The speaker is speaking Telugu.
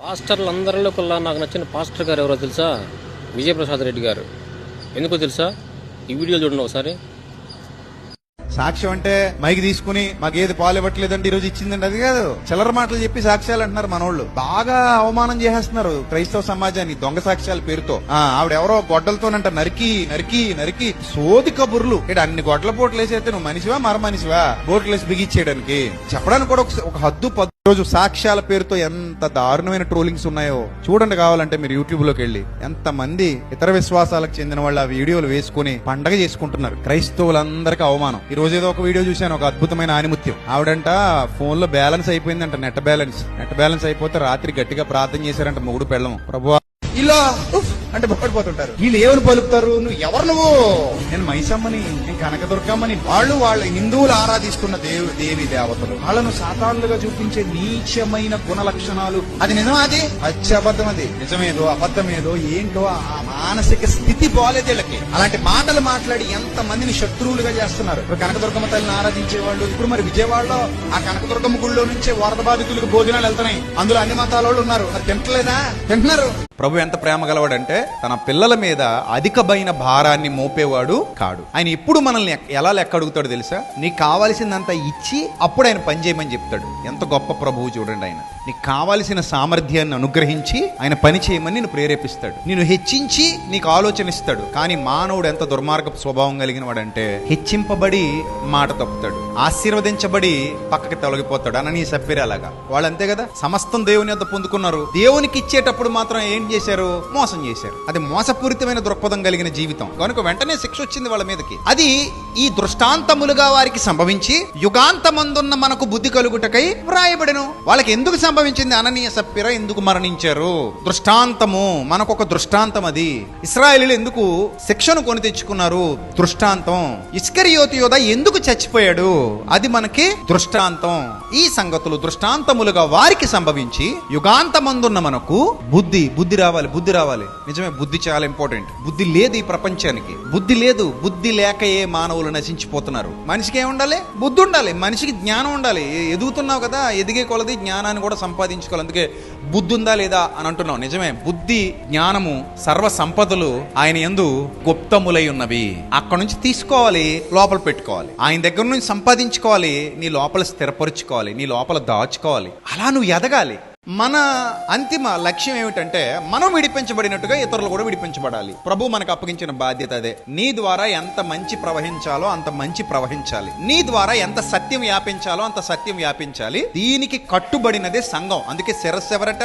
పాస్టర్లందరిలో కల్లా నాకు నచ్చిన పాస్టర్ గారు ఎవరో తెలుసా? విజయప్రసాద్ రెడ్డి గారు. ఎందుకో తెలుసా? ఈ వీడియో చూడండి ఒకసారి. సాక్ష్యం అంటే మైకి తీసుకుని మాకు ఏది పాలు ఇవ్వట్లేదంటే ఈ రోజు ఇచ్చిందండి, అది కాదు. చిల్లర మాటలు చెప్పి సాక్ష్యాలు అంటున్నారు మనోళ్ళు. బాగా అవమానం చేసేస్తున్నారు క్రైస్తవ సమాజాన్ని దొంగ సాక్ష్యాల పేరుతో. ఆవిడ ఎవరో గొడ్డలతోనంట నరికి నరికి నరికి సోది కబుర్లు. అన్ని గొడ్డల పోట్లు వేసేస్తే నువ్వు మనిషివా మర మనిషివా బోట్లు వేసి బిగిచ్చేయడానికి? చెప్పడానికి కూడా ఒక హద్దు రోజు సాక్ష్యాల పేరుతో ఎంత దారుణమైన ట్రోలింగ్స్ ఉన్నాయో చూడండి. కావాలంటే మీరు యూట్యూబ్ లోకి వెళ్ళి ఎంత మంది ఇతర విశ్వాసాలకు చెందిన వాళ్ళు ఆ వీడియోలు వేసుకుని పండగ చేసుకుంటున్నారు. క్రైస్తవులందరికీ అవమానం. ఈ రోజు ఏదో ఒక వీడియో చూశాను, ఒక అద్భుతమైన ఆనిముత్యం. ఆవిడంట ఫోన్ లో బ్యాలెన్స్ అయిపోయిందంట, నెట్ బ్యాలెన్స్ అయిపోతే రాత్రి గట్టిగా ప్రార్థన చేశారంట మొగుడు పెళ్ళం. ప్రభువా ఇలా అంటే భయపడిపోతుంటారు. వీళ్ళు ఏమని పలుకుతారు? నువ్వు ఎవరు? నువ్వు నేను మైసమ్మని, నేను కనకదుర్గమ్మని. వాళ్ళు వాళ్ళ హిందువులు ఆరాధిస్తున్న దేవి దేవతలు. వాళ్ళను సాతానులుగా చూపించే నీచమైన గుణ లక్షణాలు. అది నిజమా? అది అబద్ధం. అది నిజమేదో అబద్ధమేదో ఏంటో ఆ మానసిక స్థితి బాలేదు వీళ్ళకి. అలాంటి మాటలు మాట్లాడి ఎంత మందిని శత్రువులుగా చేస్తున్నారు. ఇప్పుడు కనకదుర్గమ్మ తల్లిని ఆరాధించే వాళ్ళు ఇప్పుడు మరి విజయవాడలో ఆ కనకదుర్గమ్మ గుళ్ళో నుంచే వరద బాధితులకు భోజనాలు వెళ్తున్నాయి. అందులో అన్ని మతాల వాళ్ళు ఉన్నారు. మరి తింటలేదా? తింటున్నారు. ప్రభు ఎంత ప్రేమ గలవాడంటే తన పిల్లల మీద అధికమైన భారాన్ని మోపేవాడు కాడు. ఆయన ఎప్పుడు మనల్ని ఎలా లెక్క అడుగుతాడు తెలుసా? నీకు కావాల్సిందంతా ఇచ్చి అప్పుడు ఆయన పని చేయమని చెప్తాడు. ఎంత గొప్ప ప్రభువు చూడండి. ఆయన నీకు కావలసిన సామర్థ్యాన్ని అనుగ్రహించి ఆయన పని చేయమని నేను ప్రేరేపిస్తాడు. నేను హెచ్చించి నీకు ఆలోచన ఇస్తాడు. కానీ మానవుడు ఎంత దుర్మార్గ స్వభావం కలిగిన వాడంటే హెచ్చింపబడి మాట తప్పుతాడు, ఆశీర్వదించబడి పక్కకి తొలగిపోతాడు. అననీయ సప్పీరా లాగా వాళ్ళు అంతే కదా. సమస్తం దేవుని వద్ద పొందుకున్నారు. దేవునికి ఇచ్చేటప్పుడు మాత్రం ఏం చేశారు? మోసం చేశారు. అది మోసపూరితమైన దృక్పథం కలిగిన జీవితం కనుక వెంటనే శిక్ష వచ్చింది వాళ్ళ మీదకి. అది ఈ దృష్టాంతములుగా వారికి సంభవించి యుగాంతమందున్న మనకు బుద్ధి కలుగుటకై వ్రాయబడెను. వాళ్ళకి ఎందుకు సంభవించింది? అననీయ సప్పీరా ఎందుకు మరణించారు? దృష్టాంతము, మనకొక దృష్టాంతం. అది ఇశ్రాయేలీయులు ఎందుకు శిక్షను కొని తెచ్చుకున్నారు? దృష్టాంతం. ఇస్కరియోతు యోధ ఎందుకు చచ్చిపోయాడు? అది మనకి దృష్టాంతం. ఈ సంగతులు దృష్టాంతములుగా వారికి సంభవించి యుగాంతమందున్న మనకు బుద్ధి రావాలి. నిజమే, బుద్ధి చాలా ఇంపార్టెంట్. బుద్ధి లేదు ఈ ప్రపంచానికి. బుద్ధి లేదు. బుద్ధి లేక ఏ మానవులు నశించిపోతున్నారు. మనిషికి ఏముండాలి? బుద్ధి ఉండాలి. మనిషికి జ్ఞానం ఉండాలి. ఎదుగుతున్నావు కదా, ఎదిగే కొలది జ్ఞానాన్ని కూడా సంపాదించుకోవాలి. అందుకే బుద్ధి ఉందా లేదా అని అంటున్నావు. నిజమే, బుద్ధి జ్ఞానము సర్వ సంపదలు ఆయన యందు గుప్తములై ఉన్నవి. అక్కడ నుంచి తీసుకోవాలి, లోపల పెట్టుకోవాలి. ఆయన దగ్గర నుంచి సంపాదించుకోవాలి, నీ లోపల స్థిరపరుచుకోవాలి, నీ లోపల దాచుకోవాలి. అలా నువ్వు ఎదగాలి. మన అంతిమ లక్ష్యం ఏమిటంటే మనం విడిపించబడినట్టుగా ఇతరులు కూడా విడిపించబడాలి. ప్రభు మనకు అప్పగించిన బాధ్యత అదే. నీ ద్వారా ఎంత మంచి ప్రవహించాలో అంత మంచి ప్రవహించాలి. నీ ద్వారా ఎంత సత్యం వ్యాపించాలో అంత సత్యం వ్యాపించాలి. దీనికి కట్టుబడినదే సంఘం. అందుకే శిరస్సు ఎవరట?